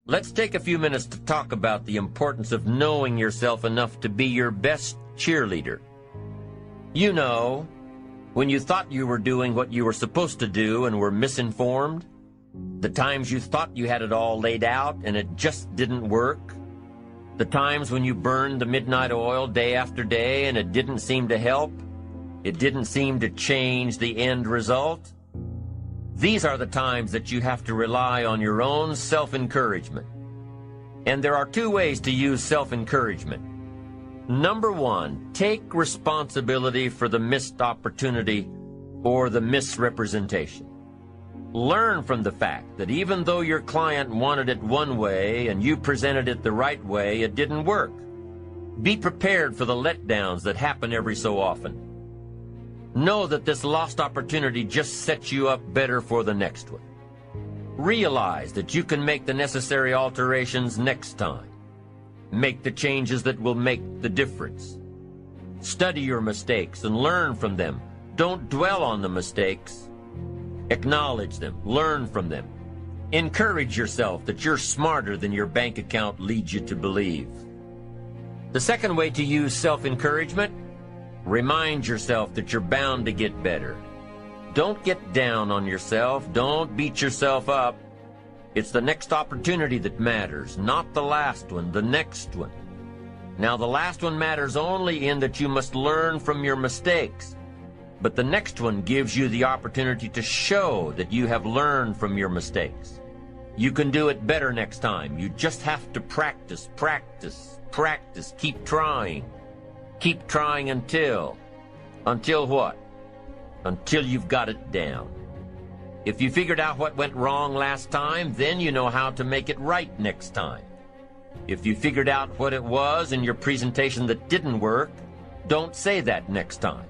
Let's take a few minutes to talk about the importance of knowing yourself enough to be your best cheerleader. You know, when you thought you were doing what you were supposed to do and were misinformed, the times you thought you had it all laid out and it just didn't work, the times when you burned the midnight oil day after day and it didn't seem to help, it didn't seem to change the end result. These are the times that you have to rely on your own self-encouragement. And there are two ways to use self-encouragement. Number one, take responsibility for the missed opportunity or the misrepresentation. Learn from the fact that even though your client wanted it one way and you presented it the right way, it didn't work. Be prepared for the letdowns that happen every so often. Know that this lost opportunity just sets you up better for the next one. Realize that you can make the necessary alterations next time. Make the changes that will make the difference. Study your mistakes and learn from them. Don't dwell on the mistakes. Acknowledge them. Learn from them. Encourage yourself that you're smarter than your bank account leads you to believe. The second way to use self-encouragement: remind yourself that you're bound to get better. Don't get down on yourself. Don't beat yourself up. It's the next opportunity that matters, not the last one, the next one. Now, the last one matters only in that you must learn from your mistakes. But the next one gives you the opportunity to show that you have learned from your mistakes. You can do it better next time. You just have to practice, practice, practice. Keep trying. Keep trying until what? Until you've got it down. If you figured out what went wrong last time, then you know how to make it right next time. If you figured out what it was in your presentation that didn't work, don't say that next time.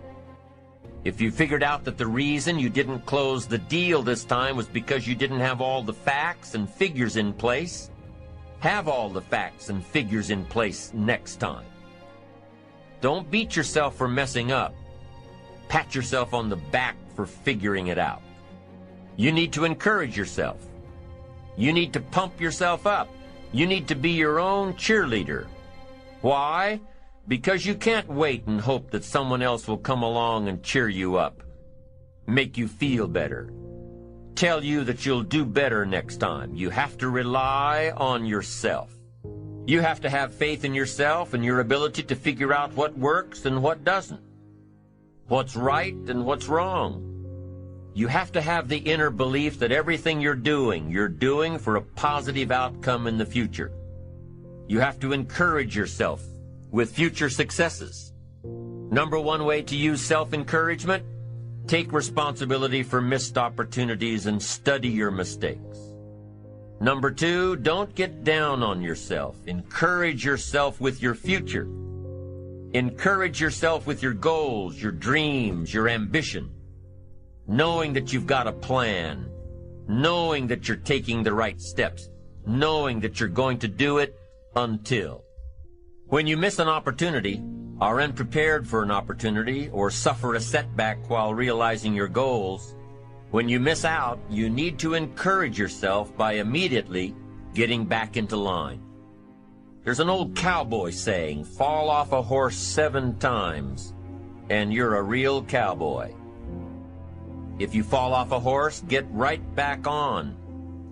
If you figured out that the reason you didn't close the deal this time was because you didn't have all the facts and figures in place, have all the facts and figures in place next time. Don't beat yourself for messing up. Pat yourself on the back for figuring it out. You need to encourage yourself. You need to pump yourself up. You need to be your own cheerleader. Why? Because you can't wait and hope that someone else will come along and cheer you up, make you feel better, tell you that you'll do better next time. You have to rely on yourself. You have to have faith in yourself and your ability to figure out what works and what doesn't, what's right and what's wrong. You have to have the inner belief that everything you're doing for a positive outcome in the future. You have to encourage yourself with future successes. Number one way to use self-encouragement: take responsibility for missed opportunities and study your mistakes. Number two, don't get down on yourself. Encourage yourself with your future. Encourage yourself with your goals, your dreams, your ambition. Knowing that you've got a plan. Knowing that you're taking the right steps. Knowing that you're going to do it until. When you miss an opportunity, are unprepared for an opportunity, or suffer a setback while realizing your goals, when you miss out, you need to encourage yourself by immediately getting back into line. There's an old cowboy saying, fall off a horse 7 times, and you're a real cowboy. If you fall off a horse, get right back on.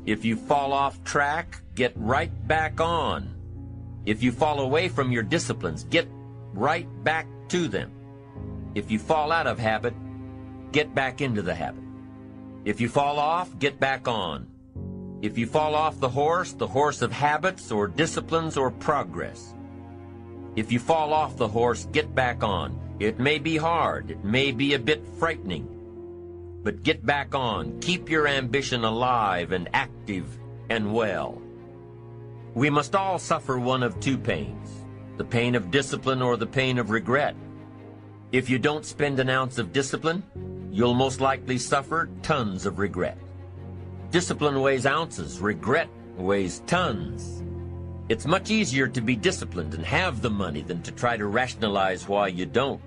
If you fall off track, get right back on. If you fall away from your disciplines, get right back to them. If you fall out of habit, get back into the habit. If you fall off, get back on. If you fall off the horse of habits or disciplines or progress. If you fall off the horse, get back on. It may be hard, it may be a bit frightening, but get back on. Keep your ambition alive and active and well. We must all suffer one of two pains, the pain of discipline or the pain of regret. If you don't spend an ounce of discipline, you'll most likely suffer tons of regret. Discipline weighs ounces, regret weighs tons. It's much easier to be disciplined and have the money than to try to rationalize why you don't.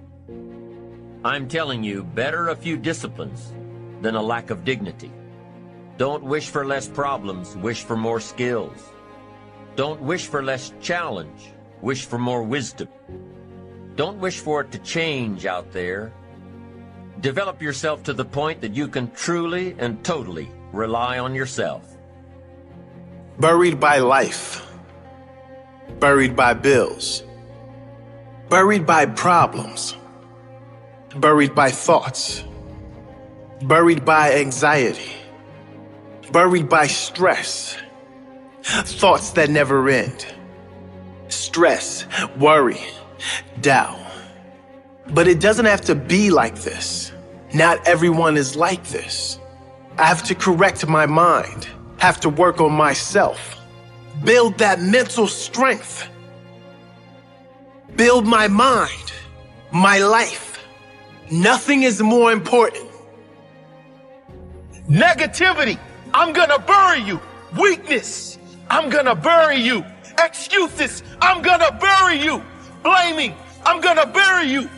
I'm telling you, better a few disciplines than a lack of dignity. Don't wish for less problems, wish for more skills. Don't wish for less challenge. Wish for more wisdom. Don't wish for it to change out there. Develop yourself to the point that you can truly and totally rely on yourself. Buried by life. Buried by bills. Buried by problems. Buried by thoughts. Buried by anxiety. Buried by stress. Thoughts that never end. Stress, worry, doubt. But it doesn't have to be like this. Not everyone is like this. I have to correct my mind, have to work on myself, build that mental strength, build my mind, my life. Nothing is more important. Negativity, I'm gonna bury you. Weakness, I'm gonna bury you. Excuses, I'm gonna bury you. Blaming, I'm gonna bury you.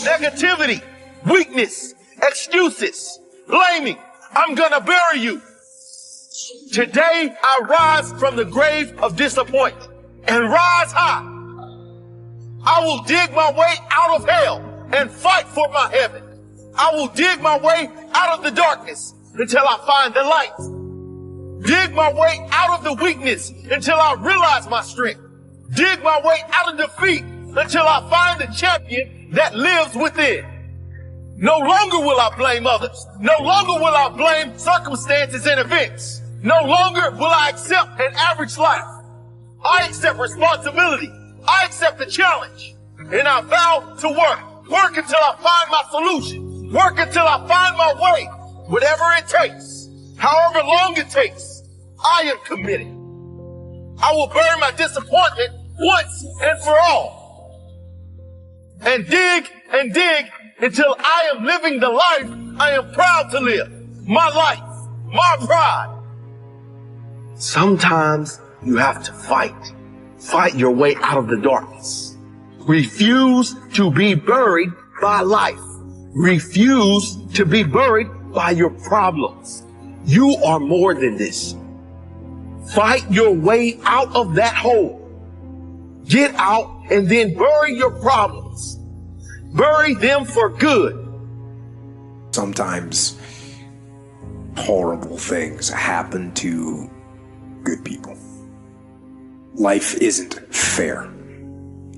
Negativity, weakness, excuses, blaming, I'm gonna bury you. Today, I rise from the grave of disappointment and rise high. I will dig my way out of hell and fight for my heaven. I will dig my way out of the darkness until I find the light. Dig my way out of the weakness until I realize my strength. Dig my way out of defeat until I find the champion that lives within. No longer will I blame others. No longer will I blame circumstances and events. No longer will I accept an average life. I accept responsibility. I accept the challenge. And I vow to work. Work until I find my solution. Work until I find my way. Whatever it takes. However long it takes. I am committed. I will bury my disappointment once and for all. And dig until I am living the life I am proud to live. My life, my pride. Sometimes you have to fight. Fight your way out of the darkness. Refuse to be buried by life. Refuse to be buried by your problems. You are more than this. Fight your way out of that hole. Get out and then bury your problems. Bury them for good. Sometimes horrible things happen to good people. Life isn't fair,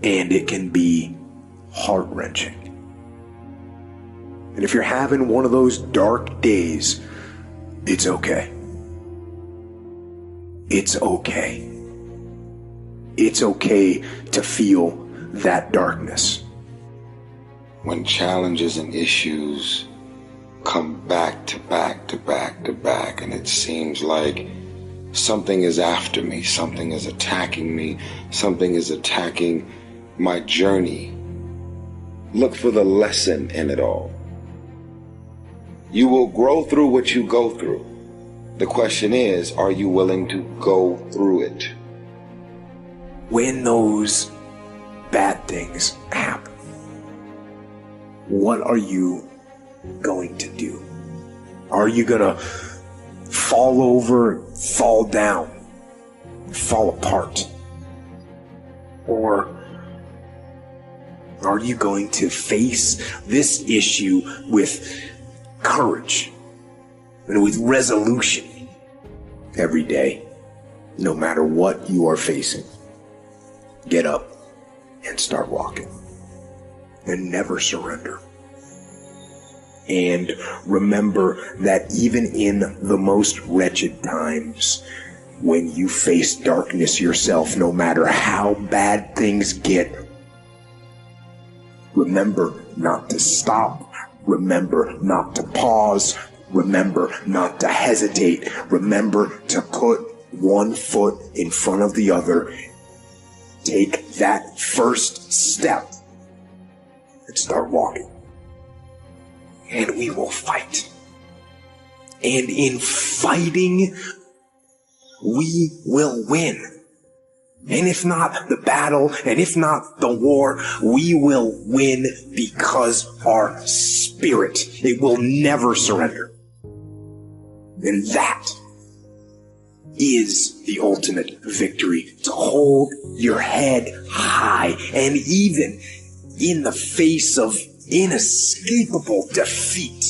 and it can be heart-wrenching. And if you're having one of those dark days, it's okay. It's okay. It's okay to feel that darkness. When challenges and issues come back to back to back to back, and it seems like something is after me, something is attacking me, something is attacking my journey, look for the lesson in it all. You will grow through what you go through. The question is, are you willing to go through it? When those bad things happen, what are you going to do? Are you gonna fall over, fall down, fall apart? Or are you going to face this issue with courage and with resolution every day, no matter what you are facing? Get up and start walking, and never surrender. And remember that even in the most wretched times, when you face darkness yourself, no matter how bad things get, remember not to stop. Remember not to pause. Remember not to hesitate. Remember to put one foot in front of the other. Take that first step and start walking. And we will fight. And in fighting, we will win. And if not the battle, and if not the war, we will win because our spirit, it will never surrender. And that is the ultimate victory. To hold your head high, and even in the face of inescapable defeat,